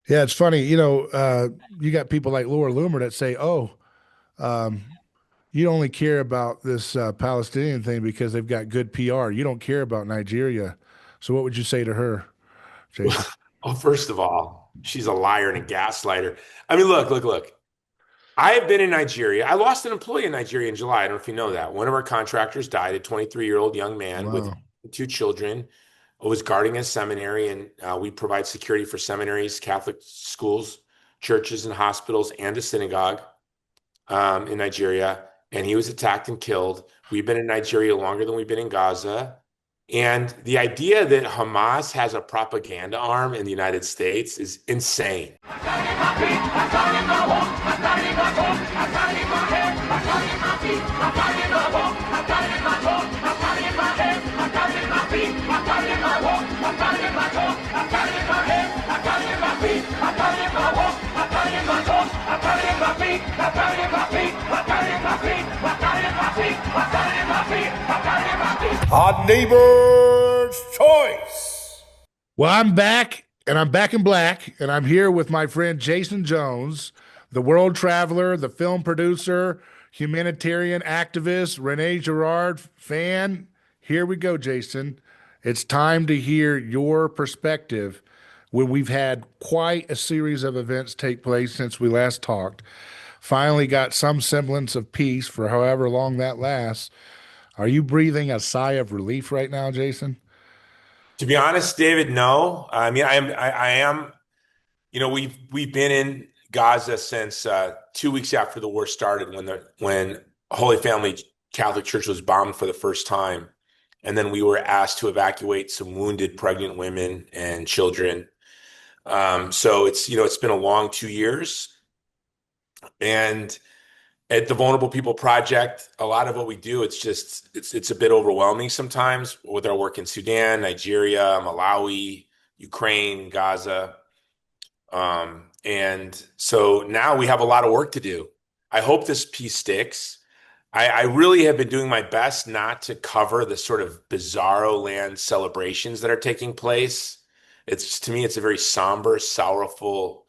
Yeah, it's funny. You got people like Laura Loomer that say, "Oh, um, you only care about this Palestinian thing because they've got good PR. You don't care about Nigeria." So, what would you say to her, Jason? Well, first of all, she's a liar and a gaslighter. I mean, look. I have been in Nigeria. I lost an employee in Nigeria in July. I don't know if you know that. One of our contractors died, a 23-year-old young man with Wow. two children, was guarding a seminary, and we provide security for seminaries, Catholic schools, churches, and hospitals, and a synagogue in Nigeria. And he was attacked and killed. We've been in Nigeria longer than we've been in Gaza. And the idea that Hamas has a propaganda arm in the United States is insane. Our neighbor's choice. Well, I'm back, and I'm back in black, and I'm here with my friend Jason Jones, the world traveler, the film producer, humanitarian activist, Rene Girard fan. Here we go, Jason. It's time to hear your perspective when we've had quite a series of events take place since we last talked. Finally got some semblance of peace for however long that lasts. Are you breathing a sigh of relief right now, Jason? To be honest, David, no. I mean, I am. We've been in Gaza since 2 weeks after the war started, when Holy Family Catholic Church was bombed for the first time, and then we were asked to evacuate some wounded pregnant women and children. So it's been a long 2 years, and at the Vulnerable People Project, a lot of what we do, it's a bit overwhelming sometimes with our work in Sudan, Nigeria, Malawi, Ukraine, Gaza. And so now we have a lot of work to do. I hope this piece sticks. I really have been doing my best not to cover the sort of bizarro land celebrations that are taking place. To me, it's a very somber, sorrowful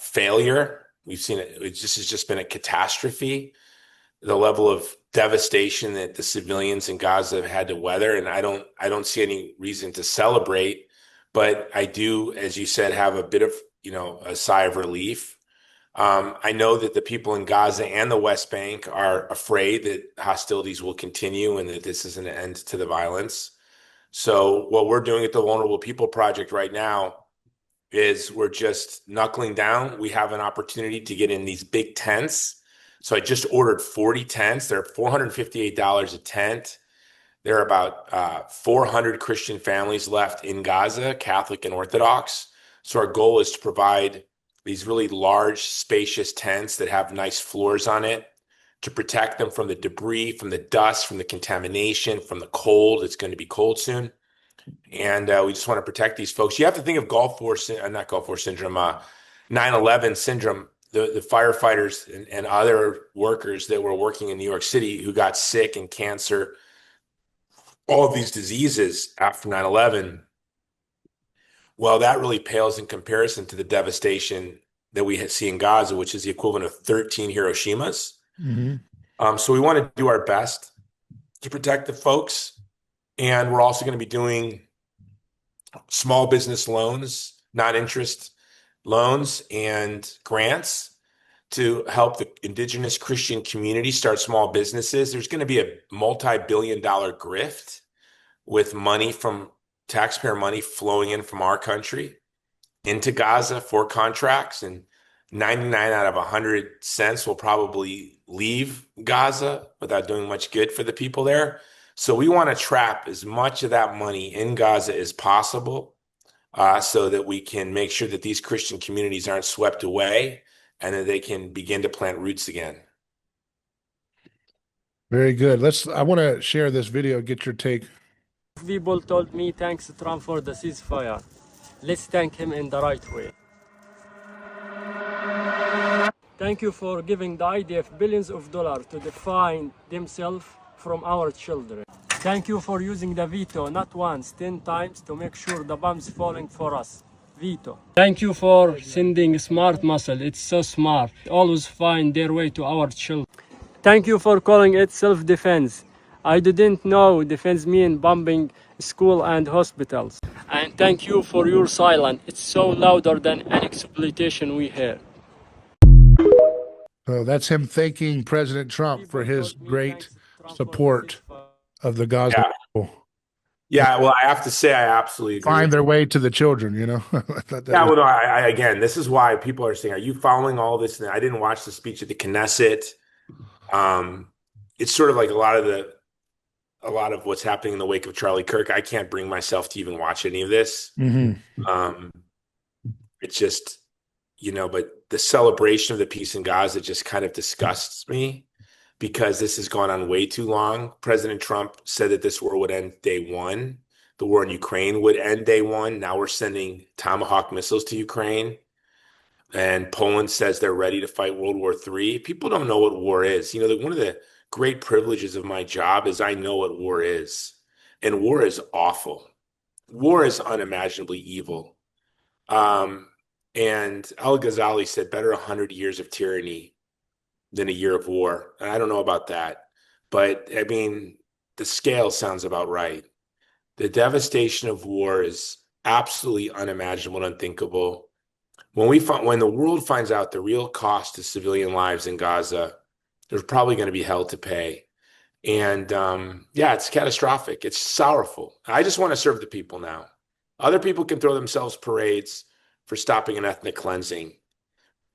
failure. We've seen it. This has just been a catastrophe. The level of devastation that the civilians in Gaza have had to weather, and I don't see any reason to celebrate. But I do, as you said, have a bit of a sigh of relief. I know that the people in Gaza and the West Bank are afraid that hostilities will continue and that this is an end to the violence. So what we're doing at the Vulnerable People Project right now is we're just knuckling down. We have an opportunity to get in these big tents. So I just ordered 40 tents. They're $458 a tent. There are about 400 Christian families left in Gaza, Catholic and Orthodox. So our goal is to provide these really large, spacious tents that have nice floors on it to protect them from the debris, from the dust, from the contamination, from the cold. It's going to be cold soon. And we just want to protect these folks. You have to think of not Gulf War syndrome, 9/11 syndrome. The firefighters and other workers that were working in New York City who got sick and cancer, all of these diseases after 9/11. Well, that really pales in comparison to the devastation that we see in Gaza, which is the equivalent of 13 Hiroshimas. Hmm. So we want to do our best to protect the folks. And we're also going to be doing small business loans, non-interest loans, and grants to help the indigenous Christian community start small businesses. There's going to be a multi-billion-dollar grift with money from taxpayer money flowing in from our country into Gaza for contracts, and 99 out of 100 cents will probably leave Gaza without doing much good for the people there. So we want to trap as much of that money in Gaza as possible, so that we can make sure that these Christian communities aren't swept away and that they can begin to plant roots again. Very good. I want to share this video, get your take. People told me thanks Trump for the ceasefire. Let's thank him in the right way. Thank you for giving the IDF billions of dollars to defend themselves from our children. Thank you for using the veto not once, 10 times to make sure the bombs falling for us. veto. Thank you for sending smart muscle. It's so smart. Always find their way to our children. Thank you for calling it self-defense. I didn't know defense mean bombing school and hospitals. And thank you for your silence. It's so louder than any exploitation we hear. So that's him thanking President Trump for his great support of the Gaza Yeah. people. Yeah, well, I have to say, I absolutely agree. Find their way to the children, you know? I thought that Yeah, was- well, no, again, this is why people are saying, "Are you following all this?" And I didn't watch the speech at the Knesset. It's sort of like a lot of what's happening in the wake of Charlie Kirk. I can't bring myself to even watch any of this. Mhm. It's just, but the celebration of the peace in Gaza just kind of disgusts me because this has gone on way too long. President Trump said that this war would end day one. The war in Ukraine would end day one. Now we're sending Tomahawk missiles to Ukraine. And Poland says they're ready to fight World War III. People don't know what war is. One of the great privileges of my job is I know what war is. And war is awful. War is unimaginably evil. And Al-Ghazali said, better 100 years of tyranny than a year of war. And I don't know about that. But I mean, the scale sounds about right. The devastation of war is absolutely unimaginable and unthinkable. When the world finds out the real cost to civilian lives in Gaza, there's probably going to be hell to pay. And yeah, it's catastrophic. It's sorrowful. I just want to serve the people now. Other people can throw themselves parades for stopping an ethnic cleansing.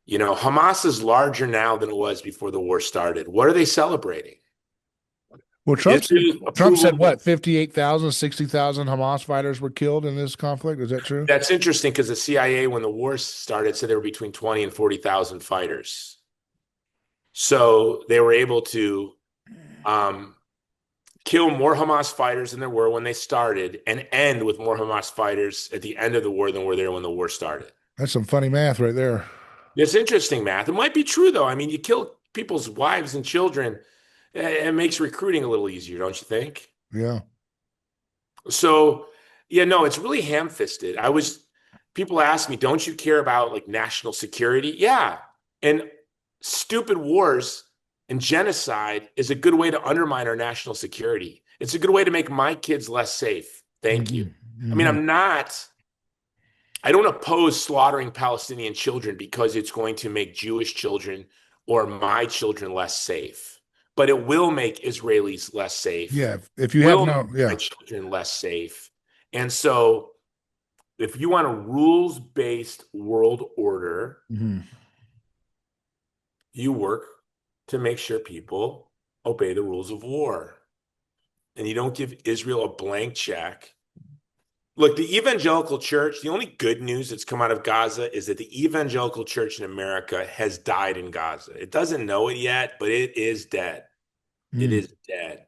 Hamas is larger now than it was before the war started. What are they celebrating? Well, Trump said what, 58,000, 60,000 Hamas fighters were killed in this conflict? Is that true? That's interesting because the CIA, when the war started, said there were between 20 and 40,000 fighters. So they were able to kill more Hamas fighters than there were when they started and end with more Hamas fighters at the end of the war than were there when the war started. That's some funny math right there. It's interesting math. It might be true, though. I mean, you kill people's wives and children. It makes recruiting a little easier, don't you think? Yeah. So, yeah, no, it's really ham-fisted. People ask me, don't you care about like national security? Yeah. And stupid wars and genocide is a good way to undermine our national security. It's a good way to make my kids less safe. Thank you. I mean, I don't oppose slaughtering Palestinian children because it's going to make Jewish children or my children less safe. But it will make Israelis less safe. Yeah, if you have my children less safe. And so if you want a rules-based world order, you work to make sure people obey the rules of war. And you don't give Israel a blank check. Look, the evangelical church, the only good news that's come out of Gaza is that the evangelical church in America has died in Gaza. It doesn't know it yet, but it is dead. It is dead.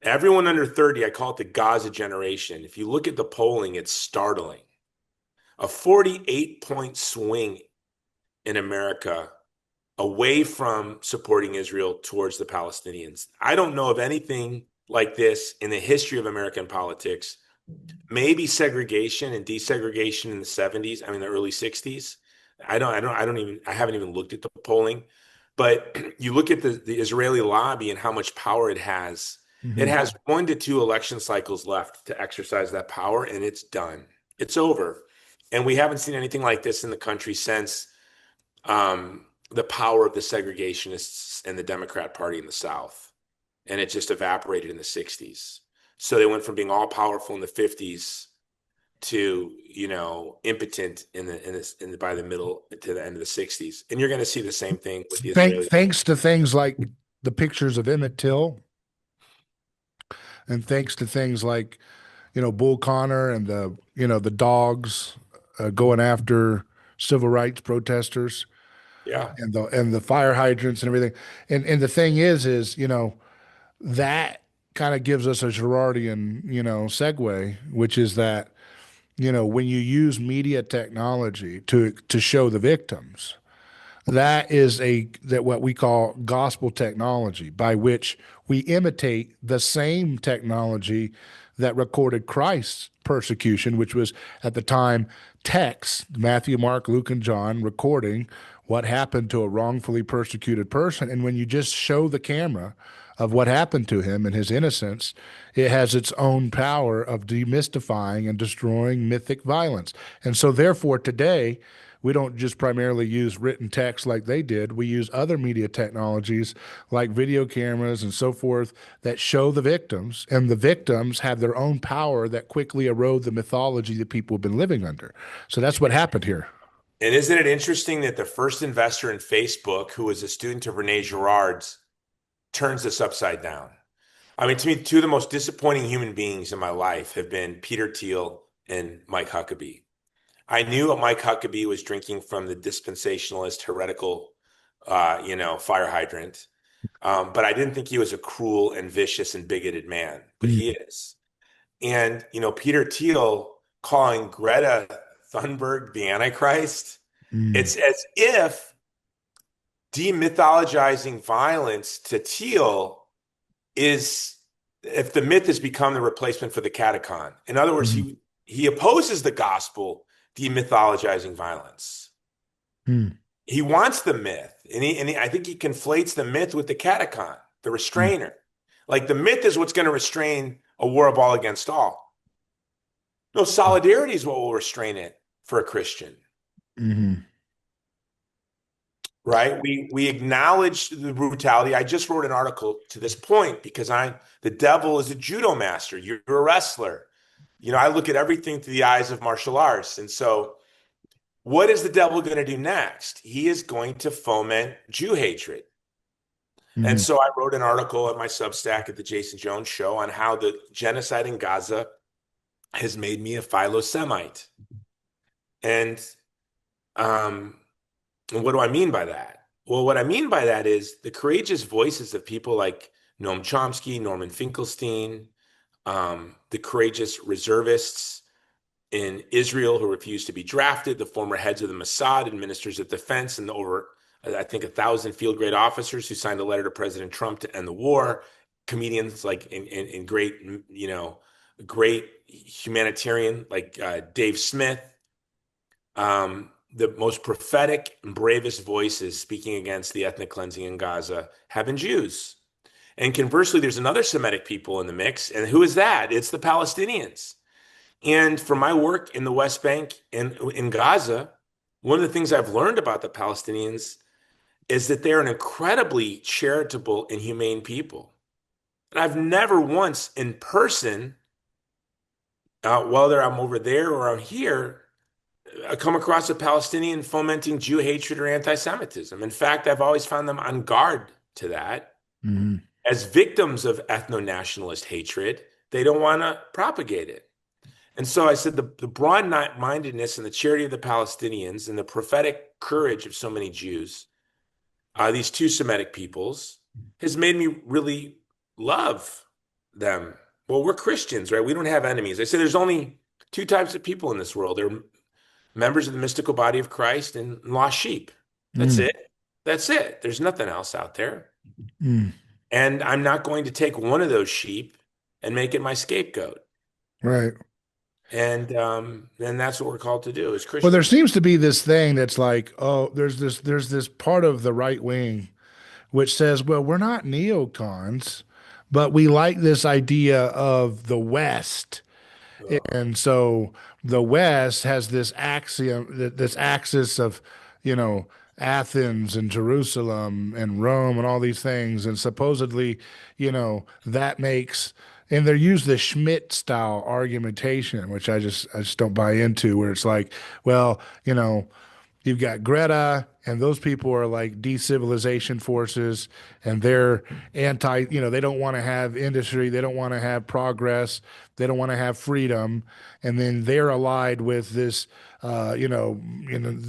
Everyone under 30, I call it the Gaza generation. If you look at the polling, it's startling. A 48-point swing in America away from supporting Israel towards the Palestinians. I don't know of anything like this in the history of American politics. Maybe segregation and desegregation in the 70s, I mean the early 60s. I haven't even looked at the polling, but you look at the Israeli lobby and how much power it has. It has 1 to 2 election cycles left to exercise that power, and it's done. It's over. And we haven't seen anything like this in the country since the power of the segregationists and the Democrat Party in the South. And it just evaporated in the 60s. So they went from being all powerful in the 50s to, impotent by the middle to the end of the 60s. And you're going to see the same thing with the Israelis. Thanks to things like the pictures of Emmett Till, and thanks to things like, Bull Connor and the dogs going after civil rights protesters. Yeah. And the fire hydrants and everything. And the thing is, that kind of gives us a Girardian, segue, which is that, when you use media technology to show the victims, that is what we call gospel technology, by which we imitate the same technology that recorded Christ's persecution, which was at the time text, Matthew, Mark, Luke, and John recording what happened to a wrongfully persecuted person. And when you just show the camera of what happened to him and his innocence, it has its own power of demystifying and destroying mythic violence. And so, therefore, today, we don't just primarily use written text like they did. We use other media technologies like video cameras and so forth that show the victims, and the victims have their own power that quickly erode the mythology that people have been living under. So that's what happened here. And isn't it interesting that the first investor in Facebook, who was a student of Rene Girard's, turns this upside down? I mean, to me, two of the most disappointing human beings in my life have been Peter Thiel and Mike Huckabee. I knew Mike Huckabee was drinking from the dispensationalist, heretical, fire hydrant. But I didn't think he was a cruel and vicious and bigoted man, but he is. And, Peter Thiel calling Greta Thunberg the Antichrist, it's as if demythologizing violence to Thiel is, if the myth has become the replacement for the catacon. In other words, he opposes the gospel demythologizing violence. He wants the myth, and I think he conflates the myth with the catacon, the restrainer. Like the myth is what's going to restrain a war of all against all. No, solidarity is what will restrain it for a Christian. Right? We acknowledge the brutality. I just wrote an article to this point because the devil is a judo master. You're a wrestler. I look at everything through the eyes of martial arts. And so what is the devil going to do next? He is going to foment Jew hatred. And so I wrote an article at my Substack at the Jason Jones Show on how the genocide in Gaza has made me a Philo-Semite. And what do I mean by that? Well, what I mean by that is the courageous voices of people like Noam Chomsky, Norman Finkelstein, the courageous reservists in Israel who refused to be drafted, the former heads of the Mossad and ministers of defense, and over, I think, 1,000 field grade officers who signed a letter to President Trump to end the war, comedians like in great, great humanitarian like Dave Smith, the most prophetic and bravest voices speaking against the ethnic cleansing in Gaza have been Jews. And conversely, there's another Semitic people in the mix. And who is that? It's the Palestinians. And from my work in the West Bank and in Gaza, one of the things I've learned about the Palestinians is that they're an incredibly charitable and humane people. And I've never once in person, whether I'm over there or I'm here, come across a Palestinian fomenting Jew hatred or anti-Semitism. In fact, I've always found them on guard to that. As victims of ethno-nationalist hatred, they don't want to propagate it. And so I said the broad-mindedness and the charity of the Palestinians and the prophetic courage of so many Jews, these two Semitic peoples, has made me really love them. Well, we're Christians, right? We don't have enemies. I say there's only two types of people in this world. They're members of the mystical body of Christ and lost sheep. That's it. That's it. There's nothing else out there. And I'm not going to take one of those sheep and make it my scapegoat. Right. And that's what we're called to do as Christians. Well, there seems to be this thing that's like, there's this part of the right wing which says, well, we're not neocons, but we like this idea of the West. And so the West has this this axis of, Athens and Jerusalem and Rome and all these things. And supposedly, that makes, and they use the Schmidt style argumentation, which I just don't buy into, where it's like, well, you've got Greta, and those people are like decivilization forces, and they're they don't want to have industry, they don't want to have progress, they don't want to have freedom, and then they're allied with this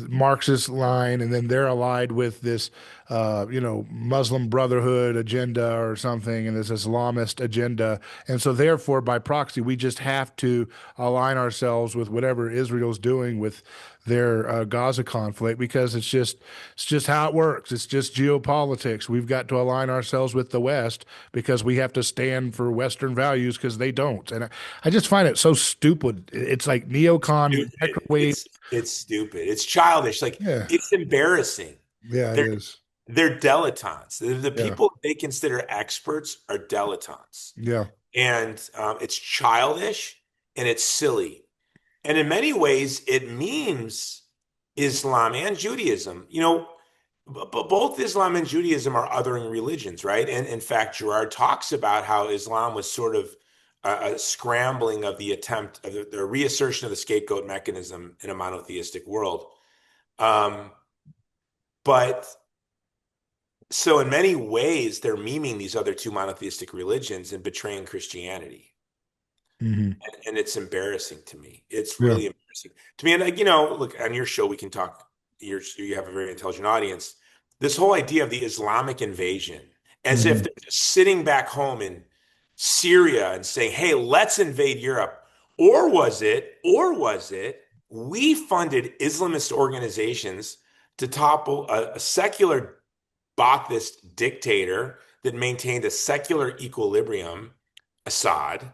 Marxist line, and then they're allied with this, Muslim Brotherhood agenda or something, and this Islamist agenda. And so, therefore, by proxy, we just have to align ourselves with whatever Israel's doing with their Gaza conflict because it's just how it works. It's just geopolitics. We've got to align ourselves with the West because we have to stand for Western values because they don't. And I just find it so stupid. It's like neocon microwave. It's stupid. It's childish. Like Yeah, it's embarrassing. yeah, it They're is. they're dilettantes. The Yeah, people they consider experts are dilettantes, yeah. and it's childish and it's silly. And in many ways, it memes Islam and Judaism. But both Islam and Judaism are othering religions, right? And in fact, Gerard talks about how Islam was sort of a scrambling of the attempt of the reassertion of the scapegoat mechanism in a monotheistic world. But so in many ways, they're memeing these other two monotheistic religions and betraying Christianity. Hmm. And it's embarrassing to me. It's Yeah. really embarrassing to me. And look, on your show, we can talk. You have a very intelligent audience. This whole idea of the Islamic invasion, as if Hmm. they're just sitting back home in Syria and saying, "Hey, let's invade Europe," or was it we funded Islamist organizations to topple a secular Ba'athist dictator that maintained a secular equilibrium, Assad.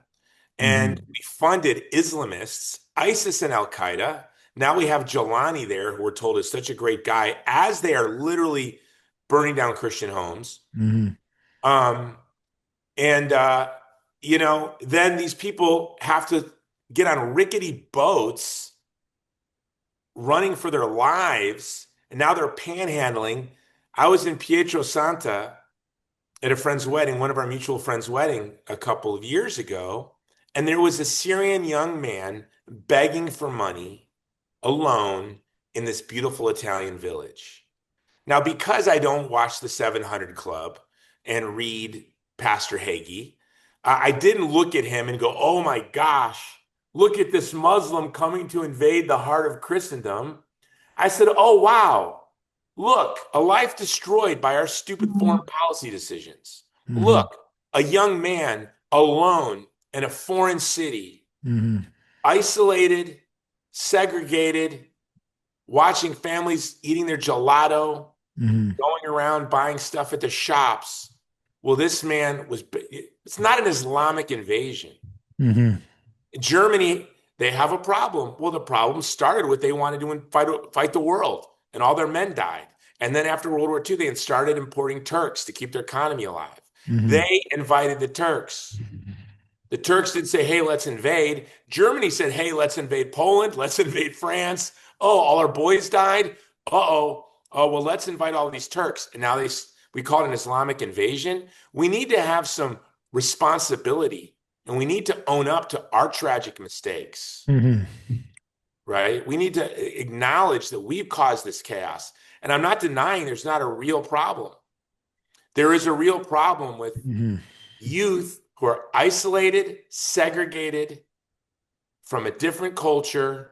And Hmm. we funded Islamists, ISIS and Al Qaeda. Now we have Jelani there, who we're told is such a great guy, as they are literally burning down Christian homes. Hmm. Um, and then these people have to get on rickety boats running for their lives. And now they're panhandling. I was in Pietrosanta at a friend's wedding, one of our mutual friends' wedding a couple of years ago. And there was a Syrian young man begging for money alone in this beautiful Italian village. Now, because I don't watch the 700 Club and read Pastor Hagee, I didn't look at him and go, "Oh my gosh, look at this Muslim coming to invade the heart of Christendom." I said, "Oh wow, look, a life destroyed by our stupid foreign policy decisions. Hmm. Look, a young man alone in a foreign city, Hmm. isolated, segregated, watching families eating their gelato, Hmm. going around buying stuff at the shops." Well, this man it's not an Islamic invasion. Hmm. Germany, they have a problem. Well, the problem started with they wanted to fight the world, and all their men died. And then after World War II, they started importing Turks to keep their economy alive. Hmm. They invited the Turks. The Turks didn't say, "Hey, let's invade." Germany said, "Hey, let's invade Poland. Let's invade France. Oh, all our boys died. Uh-oh. Oh, well, let's invite all of these Turks." And now we call it an Islamic invasion. We need to have some responsibility, and we need to own up to our tragic mistakes, Hmm. right? We need to acknowledge that we've caused this chaos. And I'm not denying there's not a real problem. There is a real problem with Hmm. youth who are isolated, segregated from a different culture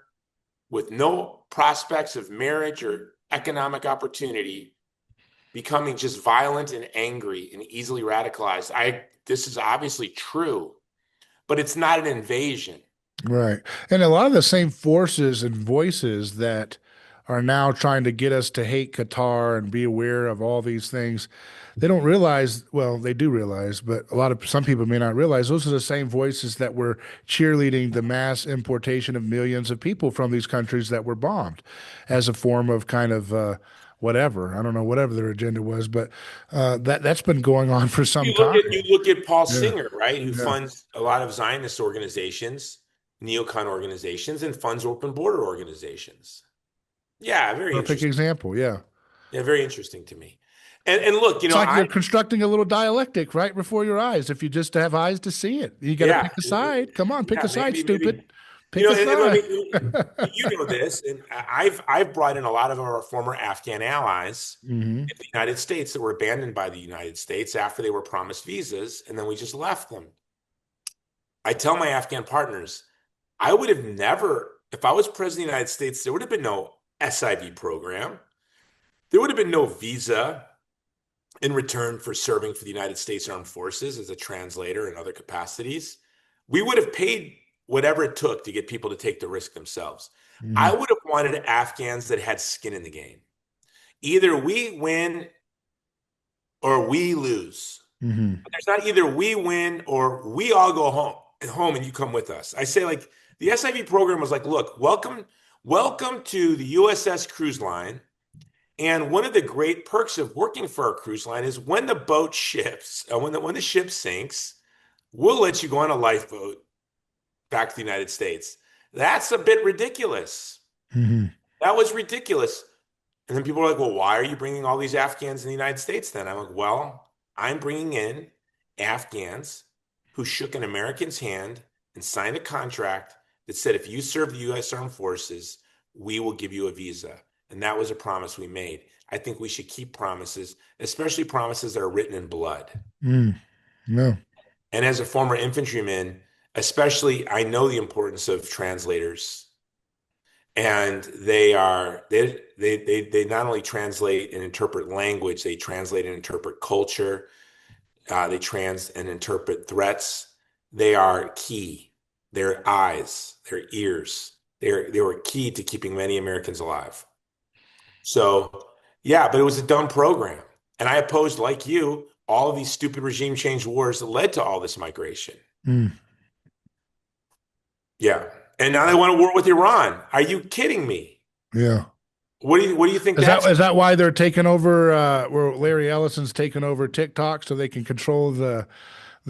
with no prospects of marriage or economic opportunity becoming just violent and angry and easily radicalized. This is obviously true, but it's not an invasion. Right. And a lot of the same forces and voices that are now trying to get us to hate Qatar and be aware of all these things, they don't realize, well, they do realize, but some people may not realize those are the same voices that were cheerleading the mass importation of millions of people from these countries that were bombed as a form of kind of whatever. I don't know, whatever their agenda was, but that's been going on for some time. You look at Paul Yeah. Singer, right, who Yeah. funds a lot of Zionist organizations, neocon organizations, and funds open border organizations. Yeah, very Perfect interesting. example. Yeah. Yeah, very interesting to me. And look, It's like you're constructing a little dialectic right before your eyes. If you just have eyes to see it, you got to yeah, pick a side. Come on, pick yeah, a side, maybe. stupid. Pick a And let side. me, you know this, and I've brought in a lot of our former Afghan allies Hmm. in the United States that were abandoned by the United States after they were promised visas, and then we just left them. I tell my Afghan partners, I would have never if I was president of the United States, there would have been no SIV program. There would have been no visa in return for serving for the United States Armed Forces as a translator in other capacities. We would have paid whatever it took to get people to take the risk themselves. I would have wanted Afghans that had skin in the game. Either we win or we lose. There's not either we win or we all go home and you come with us. I say, like, the SIV program was like, look, welcome to the USS Cruise Line. And one of the great perks of working for our cruise line is when the boat ships, when the ship sinks, we'll let you go on a lifeboat back to the United States. That's a bit ridiculous. That was ridiculous. And then people are like, well, why are you bringing all these Afghans in the United States then? I'm like, well, I'm bringing in Afghans who shook an American's hand and signed a contract that said, if you serve the U.S. Armed Forces, we will give you a visa. And that was a promise we made. I think we should keep promises, especially promises that are written in blood. No. And as a former infantryman, especially, I know the importance of translators. And they not only translate and interpret language, they translate and interpret culture. They and interpret threats. They are key. Their eyes, their ears, they were key to keeping many Americans alive. So, yeah, but it was a dumb program. And I opposed, like you, all of these stupid regime change wars that led to all this migration. Yeah. And now they want to war with Iran. Are you kidding me? Yeah. What do you think? Is that why they're taking over, where Larry Ellison's taking over TikTok so they can control the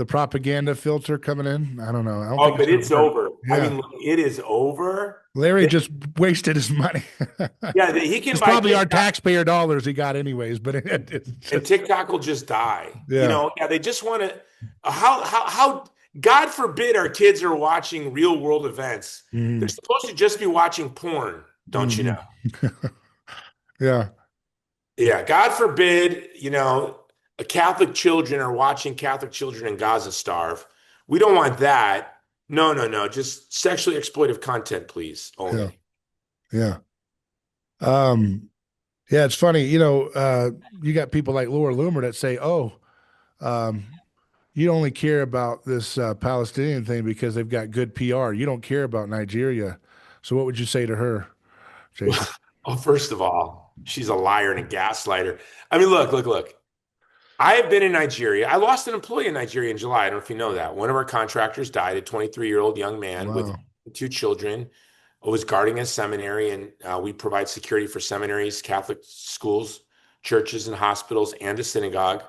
propaganda filter coming in? I don't know. But it's over. Yeah. I mean, it is over. Larry just wasted his money. Yeah, he can. It's probably our taxpayer dollars he got anyways. But and TikTok will just die. Yeah. They just want to. How? God forbid our kids are watching real world events. They're supposed to just be watching porn, don't you know? Yeah. Yeah. God forbid, Catholic children are watching Catholic children in Gaza starve. We don't want that. No. Just sexually exploitive content, please. Only. Yeah. Yeah, it's funny. You got people like Laura Loomer that say, you only care about this Palestinian thing because they've got good PR. You don't care about Nigeria. So what would you say to her, Jason? Well, first of all, she's a liar and a gaslighter. I mean, look. I have been in Nigeria. I lost an employee in Nigeria in July. I don't know if you know that. One of our contractors died, a 23-year-old young man with 2 children. I was guarding a seminary, and we provide security for seminaries, Catholic schools, churches, and hospitals, and a synagogue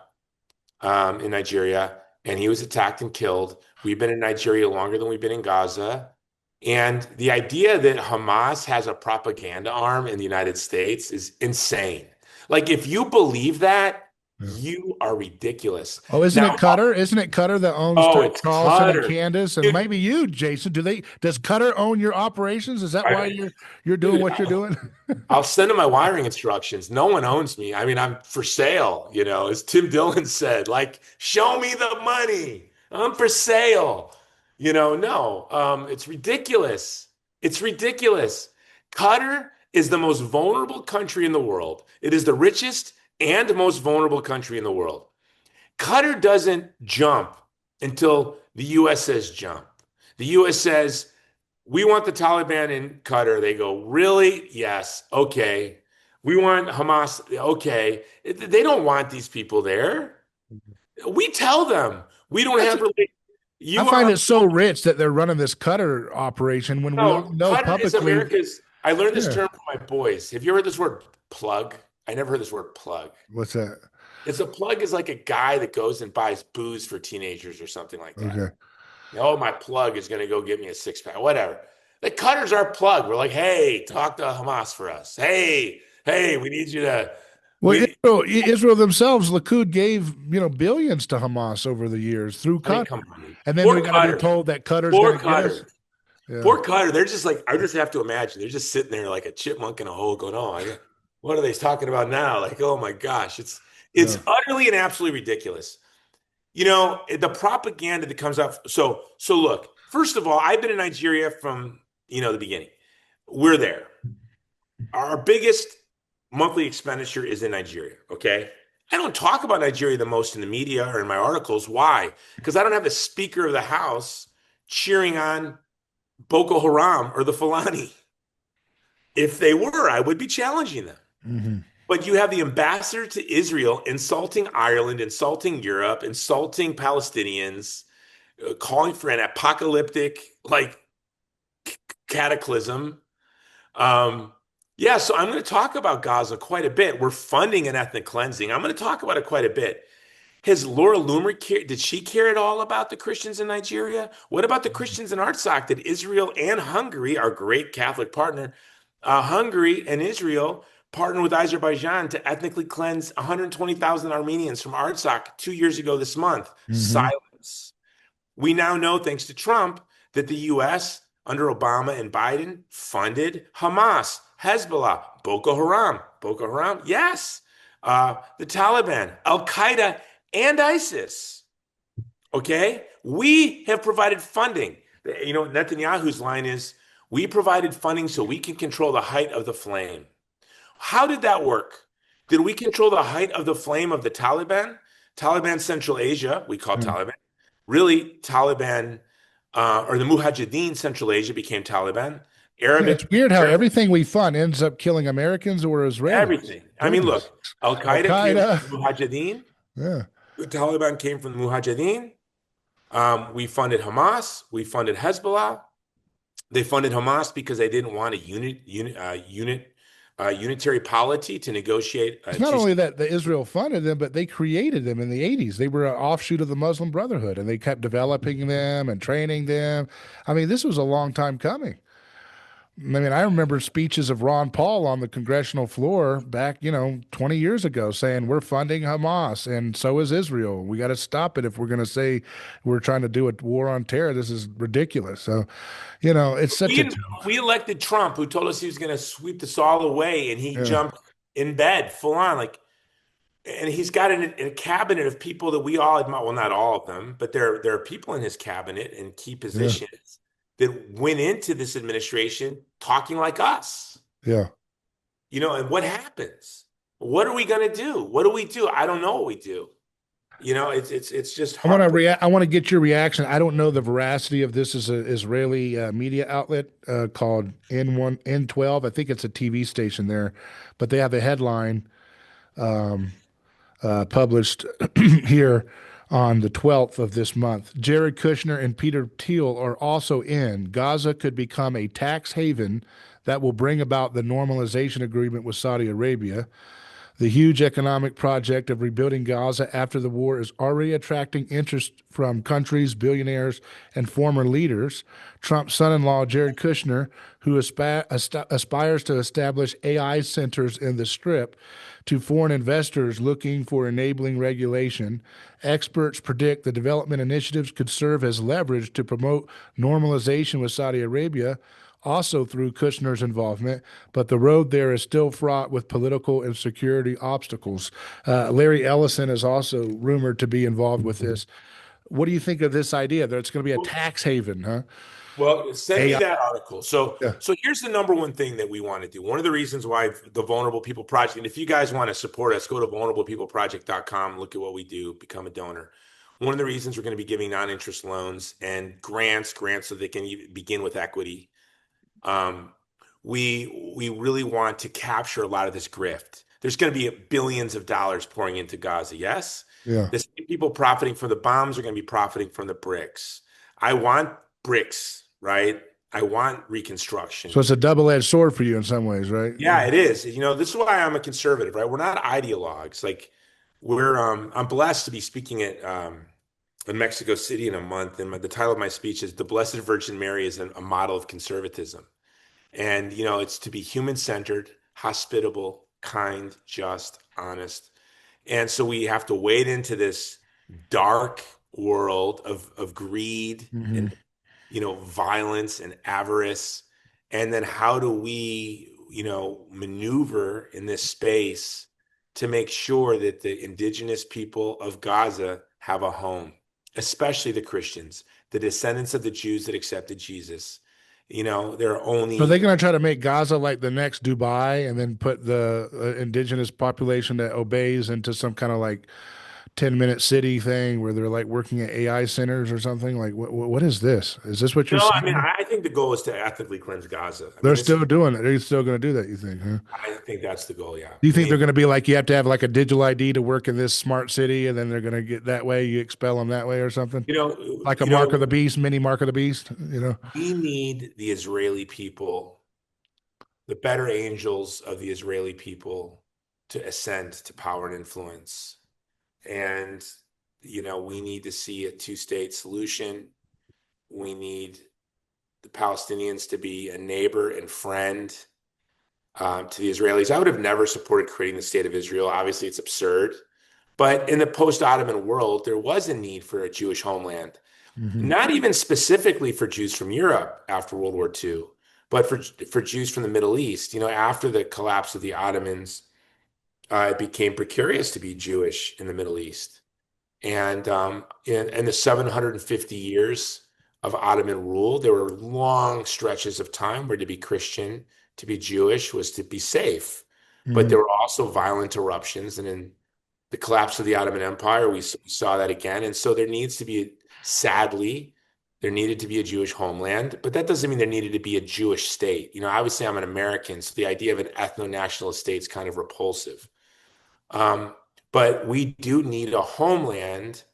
in Nigeria. And he was attacked and killed. We've been in Nigeria longer than we've been in Gaza. And the idea that Hamas has a propaganda arm in the United States is insane. Like, if you believe that, you are ridiculous. Oh, isn't it Qatar? Isn't it Qatar that owns Charleston and Candace? And maybe you, Jason. Does Qatar own your operations? Is that why you're doing what you're doing? I'll send them my wiring instructions. No one owns me. I mean, I'm for sale, as Tim Dillon said, like, show me the money. I'm for sale. No, it's ridiculous. It's ridiculous. Qatar is the most vulnerable country in the world. It is the richest and most vulnerable country in the world. Qatar doesn't jump until the U.S. says jump. The U.S. says, we want the Taliban in Qatar. They go, really? Yes. Okay. We want Hamas. Okay. They don't want these people there. We tell them we don't have. I find it so rich that they're running this Qatar operation when we all know Qatar publicly. Is America's. I learned this term from my boys. Have you heard this word plug? I never heard this word plug. What's that? A plug is like a guy that goes and buys booze for teenagers or something like that. Okay. Oh, my plug is going to go get me a 6-pack, whatever. The Qatar's our plug. We're like, hey, talk to Hamas for us. Hey, we need you to. Well, Israel themselves, Likud gave billions to Hamas over the years through Qatar, and then we got to be told that Qatar's going to get us. Yeah. Poor Qatar. They're just like, I just have to imagine they're just sitting there like a chipmunk in a hole, going, "Oh, what are they talking about now?" Like, oh my gosh, it's utterly and absolutely ridiculous. The propaganda that comes out. So look. First of all, I've been in Nigeria from the beginning. we're there. Our biggest monthly expenditure is in Nigeria, okay? I don't talk about Nigeria the most in the media or in my articles. Why? Because I don't have the Speaker of the House cheering on Boko Haram or the Fulani. If they were, I would be challenging them. Hmm. But you have the ambassador to Israel insulting Ireland, insulting Europe, insulting Palestinians, calling for an apocalyptic like cataclysm. Um, yeah, so I'm going to talk about Gaza quite a bit. We're funding an ethnic cleansing. I'm going to talk about it quite a bit. Has Laura Loomer did she care at all about the Christians in Nigeria? What about the Christians in Artsakh that Israel and Hungary, our great Catholic partner, Hungary and Israel partnered with Azerbaijan to ethnically cleanse 120,000 Armenians from Artsakh 2 years ago this month? Hmm. Silence. We now know, thanks to Trump, that the U.S. under Obama and Biden funded Hamas, Hezbollah, Boko Haram, yes, the Taliban, Al Qaeda, and ISIS. Okay, we have provided funding. You know, Netanyahu's line is, "We provided funding so we can control the height of the flame." How did that work? Did we control the height of the flame of the Taliban? Taliban Central Asia, we call Yeah. Taliban. Really, Taliban or the Mujahideen Central Asia became Taliban. Yeah, it's Arabic, weird how Arabic, everything we fund ends up killing Americans or Israelis. everything. I mean, Goodness. look, Al Al Qaeda came Qaeda. from the Mujahideen. Yeah. The Taliban came from the Mujahideen. We funded Hamas. We funded Hezbollah. They funded Hamas because they didn't want a unitary polity to negotiate It's not only that the Israel funded them, but they created them in the 80s. They were an offshoot of the Muslim Brotherhood, and they kept developing them and training them. I mean, this was a long time coming. I mean, I remember speeches of Ron Paul on the congressional floor back, 20 years ago saying we're funding Hamas and so is Israel. We got to stop it if we're going to say we're trying to do a war on terror. This is ridiculous. So, it's such a, we elected Trump, who told us he was going to sweep us all away, and he yeah, jumped in bed full on, like, and he's got a cabinet of people that we all admire. Well, not all of them, but there are people in his cabinet in key yeah, positions that went into this administration talking like us. yeah. And what happens? What are we going to do? What do we do? I don't know what we do. It's just heartbreaking. I want to get your reaction. I don't know the veracity of this as an Israeli media outlet called N12. I think it's a TV station there, but they have a headline published here on the 12th of this month. Jared Kushner and Peter Thiel are also in. Gaza could become a tax haven that will bring about the normalization agreement with Saudi Arabia. The huge economic project of rebuilding Gaza after the war is already attracting interest from countries, billionaires, and former leaders. Trump's son-in-law, Jared Kushner, who aspires to establish AI centers in the Strip, to foreign investors looking for enabling regulation. Experts predict the development initiatives could serve as leverage to promote normalization with Saudi Arabia, also through Kushner's involvement, but the road there is still fraught with political and security obstacles. Larry Ellison is also rumored to be involved with this. What do you think of this idea that it's going to be a tax haven, huh? Well, send me AI. that article. So, Yeah. so here's the number one thing that we want to do. One of the reasons why the Vulnerable People Project, and if you guys want to support us, go to vulnerablepeopleproject.com, look at what we do, become a donor. One of the reasons we're going to be giving non-interest loans and grants so they can begin with equity. We really want to capture a lot of this grift. There's going to be billions of dollars pouring into Gaza. Yes, Yeah. the same people profiting from the bombs are going to be profiting from the bricks. I want bricks, right? I want reconstruction. So it's a double-edged sword for you in some ways, right? Yeah, it is. This is why I'm a conservative, right? We're not ideologues. Like I'm blessed to be speaking at in Mexico City in a month, and the title of my speech is "The Blessed Virgin Mary is a Model of Conservatism." And, it's to be human-centered, hospitable, kind, just, honest. And so we have to wade into this dark world of greed Mm-hmm. and, violence and avarice. And then how do we, maneuver in this space to make sure that the indigenous people of Gaza have a home, especially the Christians, the descendants of the Jews that accepted Jesus. They're So they're only, going to try to make Gaza like the next Dubai and then put the indigenous population that obeys into some kind of like 10-minute city thing where they're like working at AI centers or something. Like, what is this? Is this what you're no, I mean, saying? I think the goal is to ethnically cleanse Gaza. I mean, They're this is, still doing it. They're still going to do that, you think, huh? I think that's the goal. Yeah. Do you I think they're mean, going to be like you have to have like a digital ID to work in this smart city, and then they're going to get that way? You expel them that way or something? you know, Like a you mark of know, the beast, mini mark of the beast, you know? we need the Israeli people, the better angels of the Israeli people to ascend to power and influence. And, we need to see a two-state solution. We need the Palestinians to be a neighbor and friend to the Israelis. I would have never supported creating the state of Israel. Obviously, it's absurd. But in the post-Ottoman world, there was a need for a Jewish homeland, Hmm. not even specifically for Jews from Europe after World War II, but for Jews from the Middle East. After the collapse of the Ottomans, it became precarious to be Jewish in the Middle East. And in the 750 years of Ottoman rule, there were long stretches of time where to be Christian, to be Jewish was to be safe. But Hmm. there were also violent eruptions. And in the collapse of the Ottoman Empire, we saw that again. And so there needs to be, sadly, there needed to be a Jewish homeland. But that doesn't mean there needed to be a Jewish state. Obviously, I'm an American, so the idea of an ethno-nationalist state is kind of repulsive. Um, but we do need a homeland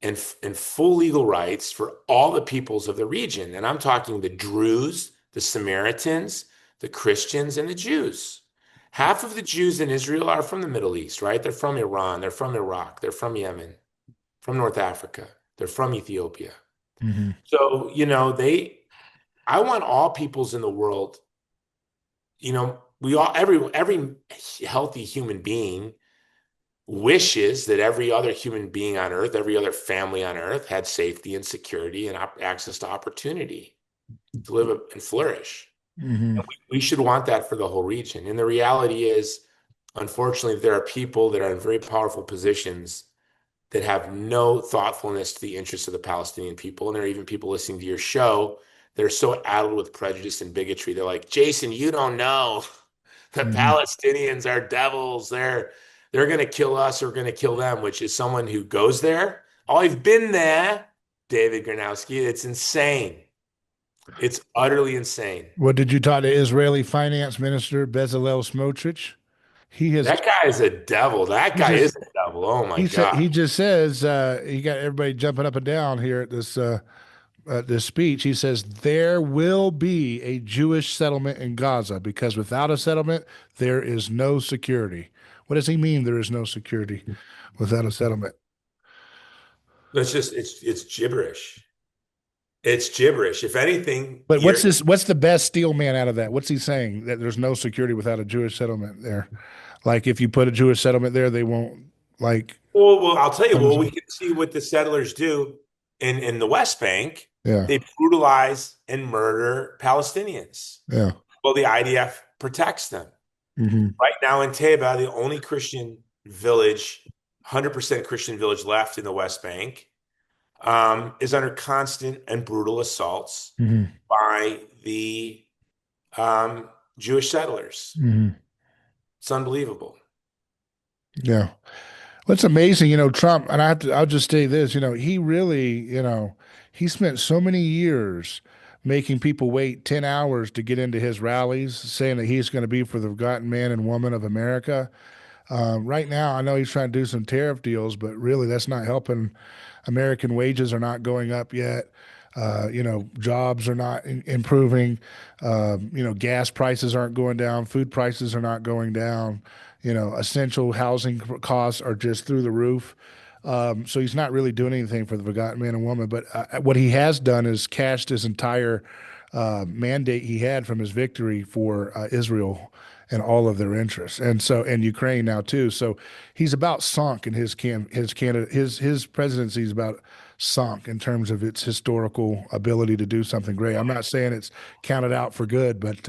and full legal rights for all the peoples of the region. And I'm talking the Druze, the Samaritans, the Christians, and the Jews. Half of the Jews in Israel are from the Middle East, right? They're from Iran, they're from Iraq, they're from Yemen, from North Africa, they're from Ethiopia. Hmm. So, I want all peoples in the world, we all, every healthy human being wishes that every other human being on earth, every other family on earth had safety and security and access to opportunity to live and flourish. Hmm. And we should want that for the whole region. And the reality is, unfortunately, there are people that are in very powerful positions that have no thoughtfulness to the interests of the Palestinian people. And there are even people listening to your show that are so addled with prejudice and bigotry. They're like, Jason, you don't know. The Hmm. Palestinians are devils. They're going to kill us or going to kill them, which is someone who goes there. Oh, I've been there, David Gornoski. It's insane. It's utterly insane. What did you talk to Israeli Finance Minister Bezalel Smotrich? He has That guy is a devil. That he guy is just a devil. Oh my he said God. he just says he got everybody jumping up and down here at this speech. He says there will be a Jewish settlement in Gaza because without a settlement there is no security. What does he mean there is no security without a settlement? It's gibberish. It's gibberish. If anything, But what's the best steel man out of that? What's he saying that there's no security without a Jewish settlement there? Like if you put a Jewish settlement there, they won't like well, I'll tell you, come. we can see what the settlers do in the West Bank. Yeah, They brutalize and murder Palestinians. yeah. Well, the IDF protects them. Hmm. Right now in Teba, the only Christian village, 100% Christian village left in the West Bank, is under constant and brutal assaults Hmm. by the um, Jewish settlers. Hmm. It's unbelievable. Yeah. What's amazing, Trump, and I'll just say this, he really, he spent so many years making people wait 10 hours to get into his rallies, saying that he's going to be for the forgotten man and woman of America. Right now, I know he's trying to do some tariff deals, but really that's not helping. American wages are not going up yet. Jobs are not improving. Gas prices aren't going down. Food prices are not going down. Essential housing costs are just through the roof. So he's not really doing anything for the forgotten man and woman. But what he has done is cashed his entire mandate he had from his victory for Israel and all of their interests, and Ukraine now too. So he's about sunk in his presidency is about sunk in terms of its historical ability to do something great. I'm not saying it's counted out for good, but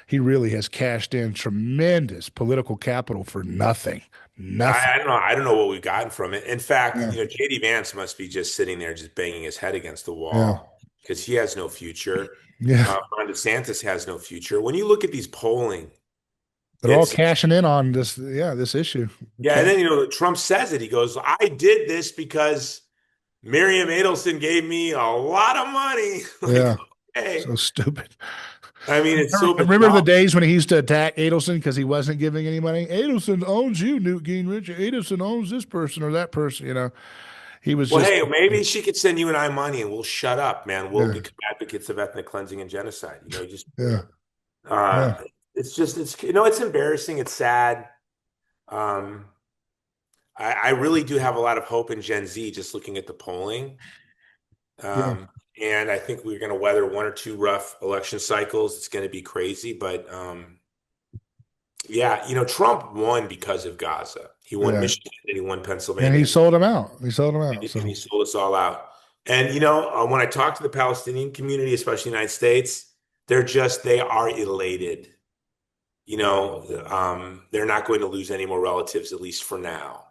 he really has cashed in tremendous political capital for nothing. Nothing. I don't know. I don't know what we've gotten from it. In fact, Yeah. JD Vance must be just sitting there, just banging his head against the Yeah. wall because he has no future. Yeah. Ron DeSantis has no future. When you look at these polling, They're all it's cashing in on this. Yeah, this issue. yeah. And Okay. then Trump says it. He goes, "I did this because Miriam Adelson gave me a lot of money." Like, Yeah. okay. So stupid. I mean, it's so Remember the bizarre. days when he used to attack Adelson because he wasn't giving any money? Adelson owns you, Newt Gingrich. Adelson owns this person or that person. He was Well, just, hey, maybe she could send you and I money and we'll shut up, man. We'll yeah, become advocates of ethnic cleansing and genocide. Just yeah, uh yeah, it's embarrassing, it's sad. Um I really do have a lot of hope in Gen Z just looking at the polling. yeah, And I think we're gonna weather one or two rough election cycles. It's gonna be crazy, but yeah, Trump won because of Gaza. He won yeah. Michigan and he won And he Pennsylvania. sold him out. He sold him out. And So, he sold us all out. And when I talk to the Palestinian community, especially the United States, they are elated. They're not going to lose any more relatives, at least for now.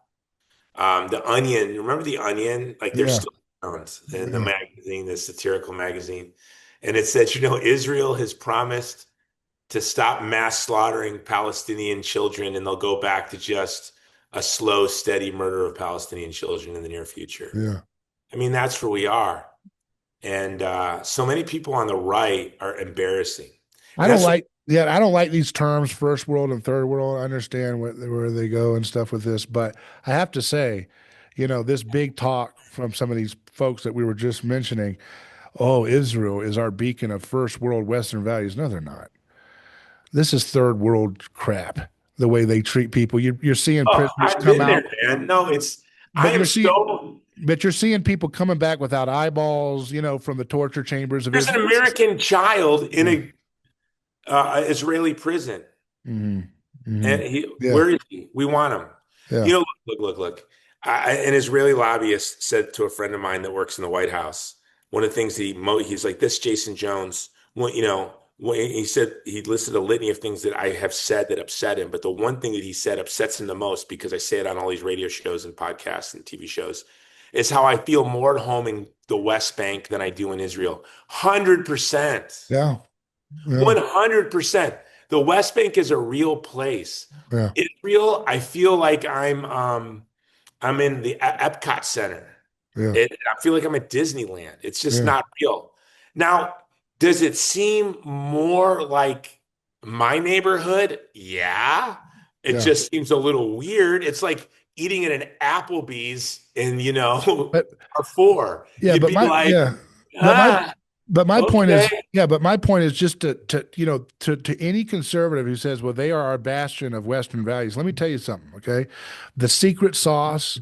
The Onion, remember the Onion? Like they're yeah, still around in the yeah, magazine, the satirical magazine. And it said, Israel has promised to stop mass slaughtering Palestinian children, and they'll go back to just a slow, steady murder of Palestinian children in the near future. yeah. I mean, that's where we are. And so many people on the right are embarrassing. I And don't that's what, like, yeah, I don't like these terms, first world and third world. I understand where they go and stuff with this, but I have to say, this big talk from some of these folks that we were just mentioning, oh, Israel is our beacon of first world Western values. No, they're not. This is third world crap. The way they treat people. You're seeing prisoners I've come been there, out, man. No, I but am so, you're seeing people coming back without eyeballs. From the torture chambers of there's an Israel. American child in Yeah. a Israeli prison. Hmm. Hmm. And Yeah. where is he? We want him. Yeah. Look. An Israeli lobbyist said to a friend of mine that works in the White House, one of the things he's like, this Jason Jones, he said he listed a litany of things that I have said that upset him, but the one thing that he said upsets him the most, because I say it on all these radio shows and podcasts and TV shows, is how I feel more at home in the West Bank than I do in Israel. 100%. Yeah. Yeah. 100%. The West Bank is a real place. Yeah. Israel, I feel like I'm in the Epcot Center. Yeah. I feel like I'm at Disneyland. It's just Yeah. not real. Now, does it seem more like my neighborhood? Yeah. It Yeah. just seems a little weird. It's like eating at an Applebee's in, But or four. yeah, You'd but be like, but my ah, but my point okay. is, yeah, but my point is just to any conservative who says, well, they are our bastion of Western values. Let me tell you something, okay? The secret sauce,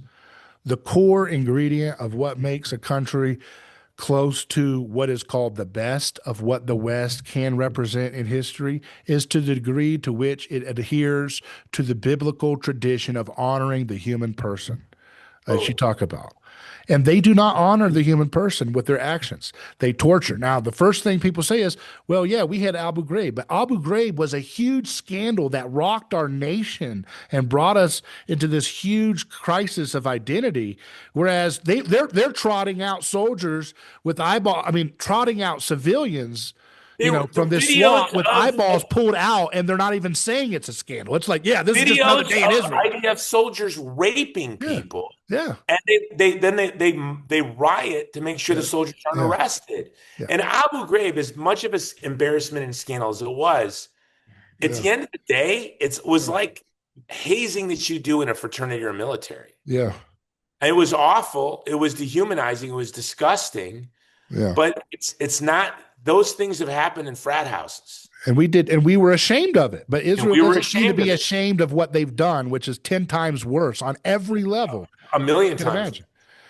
the core ingredient of what makes a country close to what is called the best of what the West can represent in history is to the degree to which it adheres to the biblical tradition of honoring the human person, as you Oh, talk about. And they do not honor the human person with their actions. They torture. Now, the first thing people say is, well, yeah, we had Abu Ghraib, but Abu Ghraib was a huge scandal that rocked our nation and brought us into this huge crisis of identity. Whereas they're trotting out soldiers with trotting out civilians the from this videos SWAT with of eyeballs pulled out, and they're not even saying it's a scandal. It's like, yeah, this is just another videos day in of Israel. IDF soldiers raping Yeah, people, yeah, and they riot to make sure the yeah, soldiers aren't yeah, arrested. yeah, And Abu Ghraib, as much of an embarrassment and scandal as it was, at yeah, the end of the day, it was like hazing that you do in a fraternity or military. yeah, And it was awful. It was dehumanizing. It was disgusting. yeah. But it's not. Those things have happened in frat houses, And we were ashamed of it. But and Israel we were doesn't seem to ashamed be of it ashamed of what they've done, which is 10 times worse on every level. a million You can times. imagine.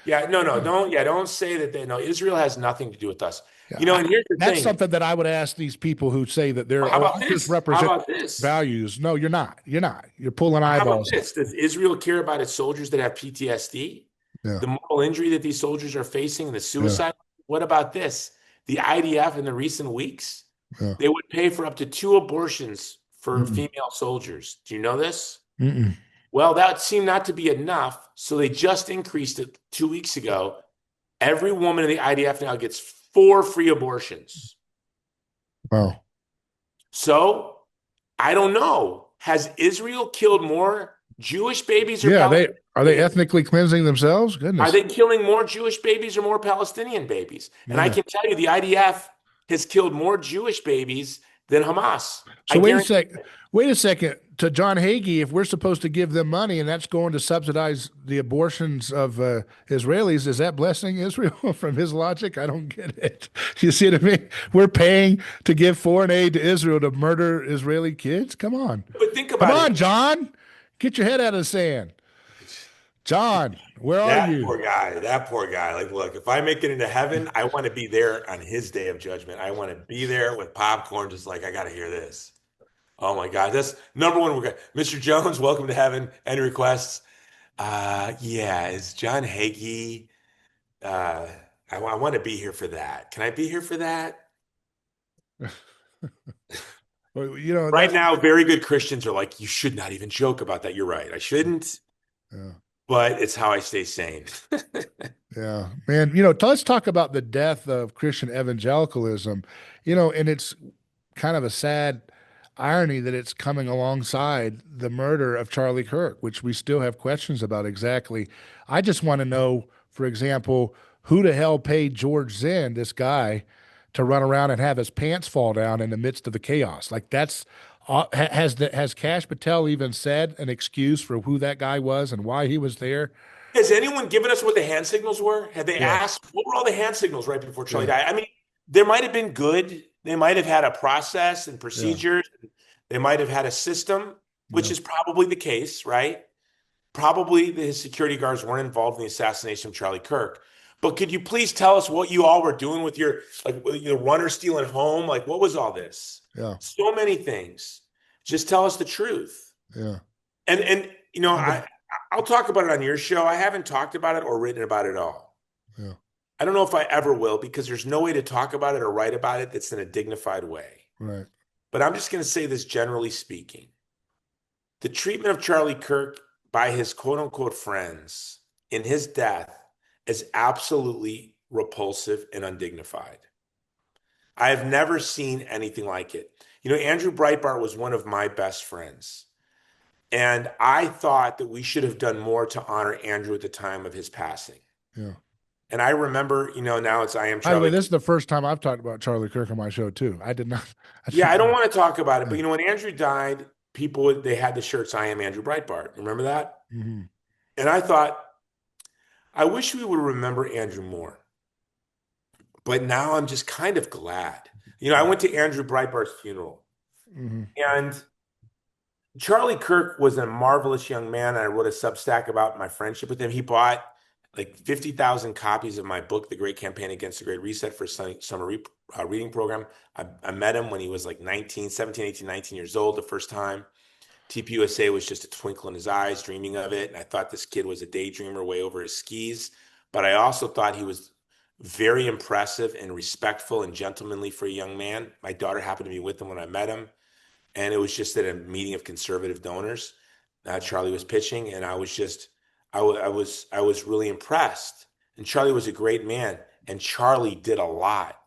Yeah, no, Yeah. don't say that no, Israel has nothing to do with us. Yeah. And here's the That's thing. something that I would ask these people who say that Well, they're, how oh, about I just this? How represent about this? values. No, you're not. You're not. You're pulling How about eyeballs. this? Does Israel care about its soldiers that have PTSD? Yeah. The moral injury that these soldiers are facing and the Yeah. suicide? What about this? The IDF in the recent weeks, Yeah. they would pay for up to 2 abortions for Mm-mm. female soldiers. Do you know this? Mm-mm. Well, that seemed not to be enough, so they just increased it 2 weeks ago. Every woman in the IDF now gets 4 free abortions. Wow. So I don't know. Has Israel killed more Jewish babies or Yeah, Palestinian are they babies? ethnically cleansing themselves? Are Goodness. they killing more Jewish babies or more Palestinian babies? And I Yeah. can tell you the IDF has killed more Jewish babies than Hamas. I So guarantee. wait a second. To John Hagee, if we're supposed to give them money and that's going to subsidize the abortions of Israelis, is that blessing Israel from his logic? I don't get it. You see what I mean? We're paying to give foreign aid to Israel to murder Israeli kids? Come on. But think Come about on, it. John. Get your head out of the sand. John, where are That you? poor guy, that poor guy. Like, look, if I make it into heaven, I want to be there on his day of judgment. I want to be there with popcorn, just like, I got to hear this. Oh my God, that's number one. Mr. Jones, welcome to heaven. Any requests? Yeah, is John Hagee? Uh, I want to be here for that. Can I be here for that? Well, Right now, very good Christians are like, you should not even joke about that. You're right. I shouldn't, yeah. but it's how I stay sane. Yeah, man, let's talk about the death of Christian evangelicalism, and it's kind of a sad irony that it's coming alongside the murder of Charlie Kirk, which we still have questions about exactly. I just want to know, for example, who the hell paid George Zinn, this guy, to run around and have his pants fall down in the midst of the chaos? Like that's has Cash Patel even said an excuse for who that guy was and why he was there? Has anyone given us what the hand signals were? Had they Yeah, asked what were all the hand signals right before Charlie yeah, died? I mean, there might have been good. They might have had a process and yeah, procedures. They might have had a system, which yeah. is probably the case, right? Probably his security guards weren't involved in the assassination of Charlie Kirk. But could you please tell us what you all were doing with your runner stealing home? Like, what was all this? Yeah, So many things. Just tell us the truth. yeah. And And the I'll talk about it on your show. I haven't talked about it or written about it all. yeah, I don't know if I ever will because there's no way to talk about it or write about it that's in a dignified way. right. But I'm just going to say this generally speaking. The treatment of Charlie Kirk by his quote unquote friends in his death is absolutely repulsive and undignified. I have never seen anything like it. Andrew Breitbart was one of my best friends. And I thought that we should have done more to honor Andrew at the time of his passing. Yeah. And I remember, now it's I am By the way, Charlie. this is the first time I've talked about Charlie Kirk on my show too. I did not. Yeah, I don't want to talk about it, Yeah. but when Andrew died, they had the shirts I am Andrew Breitbart. Remember that? Mhm. And I thought, I wish we would remember Andrew more. But now I'm just kind of glad. I went to Andrew Breitbart's funeral, Mhm. and Charlie Kirk was a marvelous young man. And I wrote a Substack about my friendship with him. He bought like 50,000 copies of my book, The Great Campaign Against the Great Reset, for a summer reading program. I met him when he was like 17, 18, 19 years old the first time. TPUSA was just a twinkle in his eyes, dreaming of it. And I thought this kid was a daydreamer way over his skis. But I also thought he was very impressive and respectful and gentlemanly for a young man. My daughter happened to be with him when I met him. And it was just at a meeting of conservative donors. Charlie was pitching, and I was really impressed. And Charlie was a great man, and Charlie did a lot.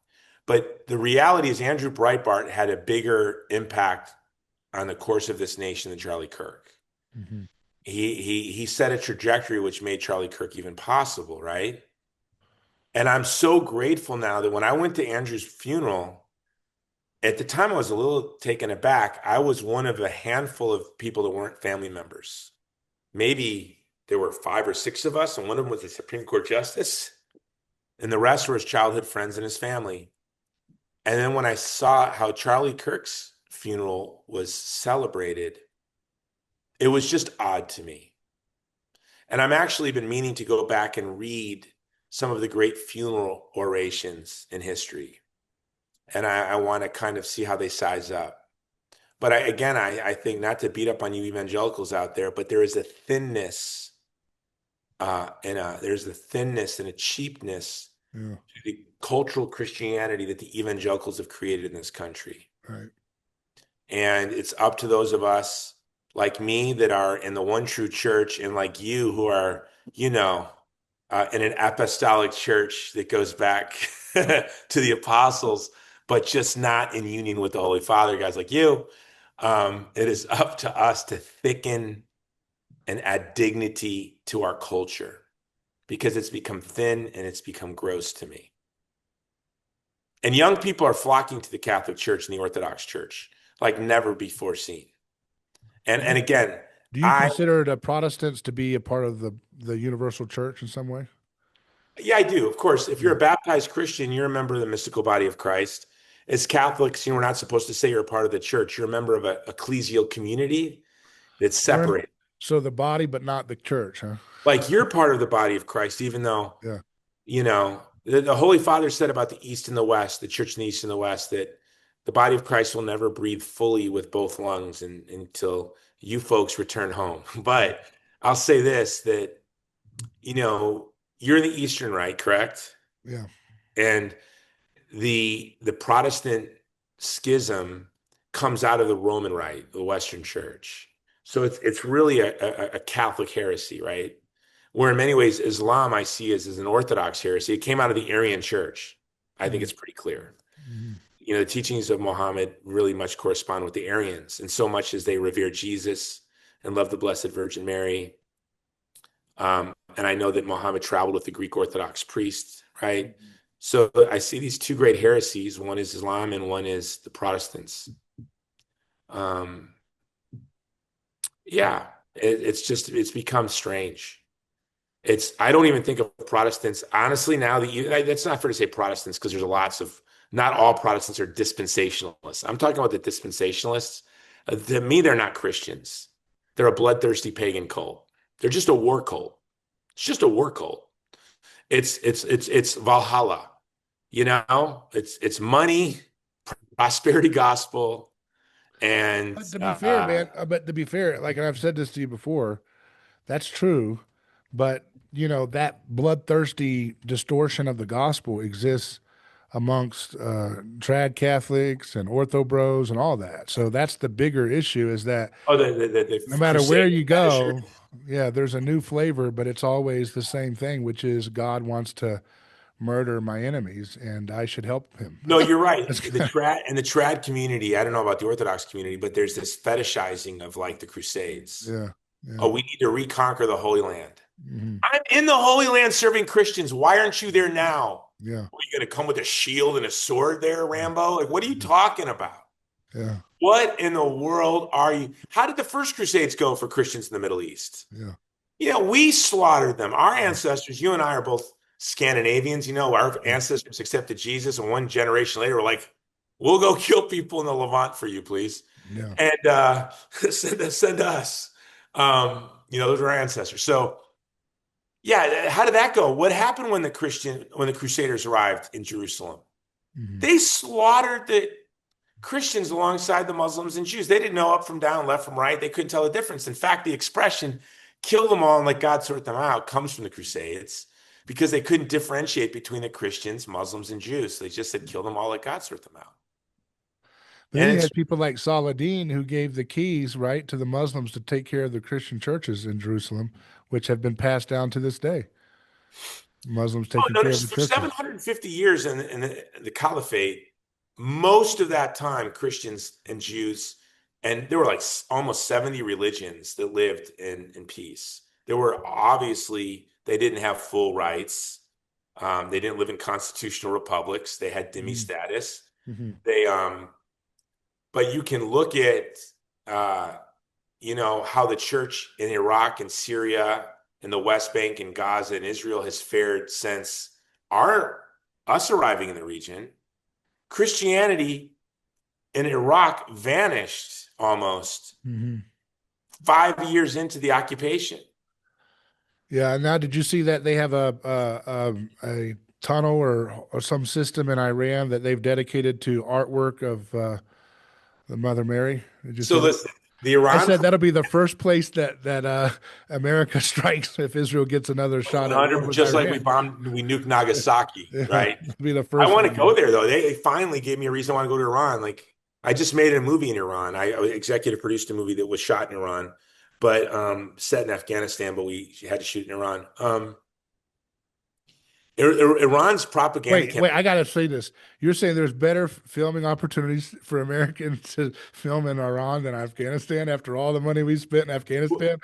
But the reality is, Andrew Breitbart had a bigger impact on the course of this nation than Charlie Kirk. Mhm. He set a trajectory which made Charlie Kirk even possible, right? And I'm so grateful now that when I went to Andrew's funeral, at the time, I was a little taken aback. I was one of a handful of people that weren't family members. Maybe there were 5 or 6 of us, and one of them was a Supreme Court justice, and the rest were his childhood friends and his family. And then when I saw how Charlie Kirk's funeral was celebrated, it was just odd to me. And I'm actually been meaning to go back and read some of the great funeral orations in history. And I want to kind of see how they size up. But I think, not to beat up on you evangelicals out there, but there is a thinness there's a thinness and a cheapness Yeah. to the cultural Christianity that the evangelicals have created in this country. Right. And it's up to those of us like me that are in the one true church, and like you who are, in an apostolic church that goes back to the apostles. but just not in union with the Holy Father, guys like you. It is up to us to thicken and add dignity to our culture because it's become thin and it's become gross to me. And young people are flocking to the Catholic Church and the Orthodox Church like never before seen. And again, Do you consider the Protestants to be a part of the universal church in some way? yeah, I do. Of course, if you're Yeah. a baptized Christian, you're a member of the mystical body of Christ. As Catholics, we're not supposed to say you're a part of the church. You're a member of an ecclesial community that's We're separate. so the body, but not the church, huh? Like you're part of the body of Christ, even though, Yeah. the Holy Father said about the East and the West, the church in the East and the West, that the body of Christ will never breathe fully with both lungs until you folks return home. But I'll say this, that, you're in the Eastern Rite, correct? Yeah. And the Protestant schism comes out of the Roman Rite, the Western Church. So it's really a Catholic heresy, right? Where in many ways Islam I see as an Orthodox heresy. It came out of the Arian Church. I think it's pretty clear. Mm-hmm. The teachings of Muhammad really much correspond with the Arians, and so much as they revere Jesus and love the Blessed Virgin Mary. And I know that Muhammad traveled with the Greek Orthodox priests, right? So I see these two great heresies. One is Islam and one is the Protestants. Yeah, it's become strange. I don't even think of Protestants, honestly, now that's not fair to say Protestants because there's lots of, not all Protestants are dispensationalists. I'm talking about the dispensationalists. To me, they're not Christians. They're a bloodthirsty pagan cult. They're just a war cult. It's just a war cult. It's Valhalla, it's money, prosperity gospel, and But to be fair, man, like and I've said this to you before, that's true. But that bloodthirsty distortion of the gospel exists amongst trad Catholics and ortho bros and all that. So that's the bigger issue is that no the matter where crusade you go, yeah, there's a new flavor, but it's always the same thing, which is God wants to murder my enemies and I should help him. No, you're right. That's The trad community, I don't know about the Orthodox community, but there's this fetishizing of like the Crusades. yeah, yeah. Oh, we need to reconquer the Holy Land. Hmm. I'm in the Holy Land serving Christians. Why aren't you there now? Yeah, Are you going to come with a shield and a sword there, Rambo? Like, what are you talking about? yeah, What in the world are you? How did the first Crusades go for Christians in the Middle East? yeah. We slaughtered them. Our ancestors, you and I are both Scandinavians. Our ancestors accepted Jesus, and one generation later, we're like, we'll go kill people in the Levant for you, please. Yeah. And send us. Those are our ancestors. So, yeah, how did that go? What happened when the Crusaders arrived in Jerusalem? Mhm. They slaughtered the Christians alongside the Muslims and Jews. They didn't know up from down, left from right. They couldn't tell the difference. In fact, the expression "kill them all and let God sort them out" comes from the Crusades because they couldn't differentiate between the Christians, Muslims, and Jews. So they just said, "Kill them all, let God sort them out." But then you had people like Saladin who gave the keys, right, to the Muslims to take care of the Christian churches in Jerusalem, which have been passed down to this day. Muslims taking care of the For churches. 750 years in the Caliphate, most of that time, Christians and Jews, and there were like almost 70 religions that lived in peace. There were obviously, they didn't have full rights. They didn't live in constitutional republics. They had dhimmi status. Mm-hmm. But you can look at, how the church in Iraq and Syria and the West Bank and Gaza and Israel has fared since us arriving in the region. Christianity in Iraq vanished almost 5 years into the occupation. Yeah. Now, did you see that they have a tunnel or some system in Iran that they've dedicated to artwork of the Mother Mary? Did you see that? Listen, the Iran. I said that'll be the first place that America strikes if Israel gets another shot at war with just like Iran. we nuked Nagasaki, right? It'll be the first. I want to go there though. They finally gave me a reason I want to go to Iran. Like I just made a movie in Iran. I executive produced a movie that was shot in Iran, but set in Afghanistan, but we had to shoot in Iran. Iran's propaganda Wait, I gotta say this. You're saying there's better filming opportunities for Americans to film in Iran than Afghanistan after all the money we spent in Afghanistan?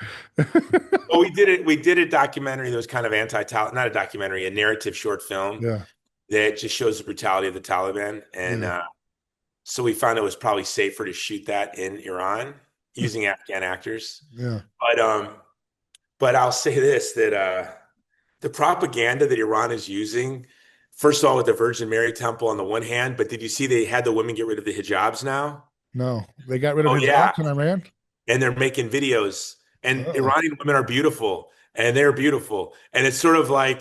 Well, we did it. We did a documentary that was kind of not a documentary, a narrative short film Yeah, that just shows the brutality of the Taliban. And yeah, so we found it was probably safer to shoot that in Iran using Afghan actors. yeah. But I'll say this, that the propaganda that Iran is using, first of all, with the Virgin Mary Temple on the one hand, but did you see they had the women get rid of the hijabs now? No, they got rid of Oh yeah, hijabs in Iran. and they're making videos, and Uh-oh. Iranian women are beautiful, and they're beautiful, and it's sort of like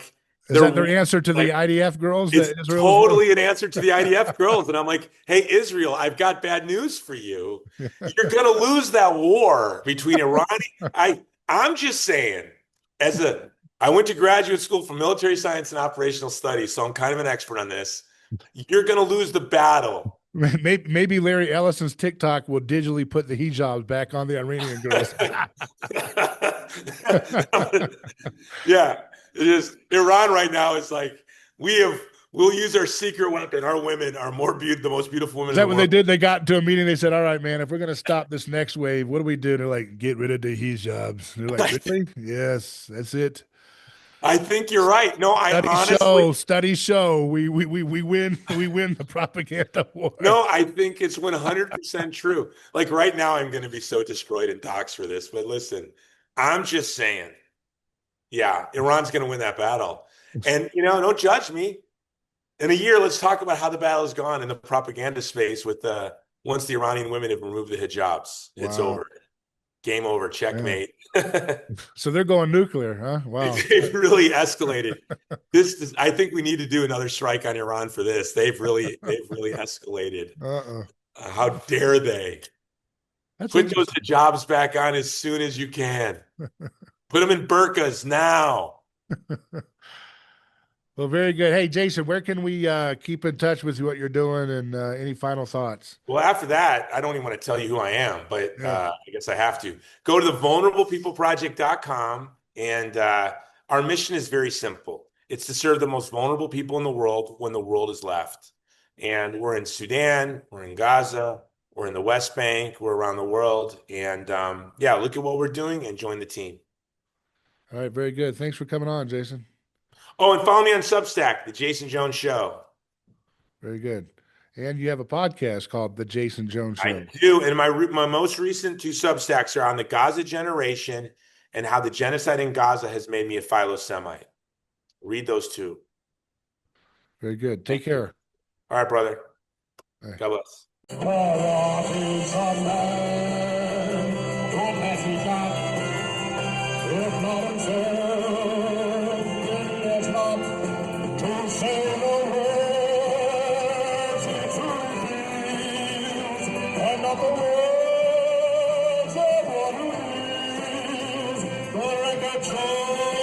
Is that they're their answer to the like IDF girls it's that Israel's? totally an answer to the IDF girls, and I'm like, hey Israel, I've got bad news for you. You're gonna lose that war between Iran. I'm just saying, I went to graduate school for military science and operational studies, so I'm kind of an expert on this. You're gonna lose the battle. Maybe Larry Ellison's TikTok will digitally put the hijabs back on the Iranian girls. Yeah, it is. Iran right now is like we'll use our secret weapon. Our women are the most beautiful women Is that in the what they world. did? They got into a meeting. They said, "All right, man, if we're going to stop this next wave, what do we do?" They're like, "Get rid of the hijabs." They're like, "Really? Yes, that's it." I think you're right. No, I honestly Studies show we win the propaganda war. no, I think it's 100% true. Like right now, I'm going to be so destroyed in docs for this. But listen, I'm just saying, yeah, Iran's going to win that battle. And don't judge me. In a year, let's talk about how the battle has gone in the propaganda space with once the Iranian women have removed the hijabs. It's Wow. over. Game over. Checkmate. So they're going nuclear, huh? Wow. They've really escalated. I think we need to do another strike on Iran for this. They've really escalated. Uh-oh. How dare they? That's Put those hijabs back on as soon as you can. Put them in burqas now. Well, very good. Hey, Jason, where can we keep in touch with what you're doing and any final thoughts? Well, after that, I don't even want to tell you who I am, but Yeah. I guess I have to. Go to the vulnerablepeopleproject.com, and our mission is very simple. It's to serve the most vulnerable people in the world when the world is left. And we're in Sudan, we're in Gaza, we're in the West Bank, we're around the world. And yeah, look at what we're doing and join the team. All right, very good. Thanks for coming on, Jason. Oh, and follow me on Substack, The Jason Jones Show. Very good. And you have a podcast called The Jason Jones Show. I do. And my most recent 2 Substacks are on the Gaza generation and how the genocide in Gaza has made me a Philo-Semite. Read those 2. Very good. Take care. All right, brother. Bye. God bless. Control.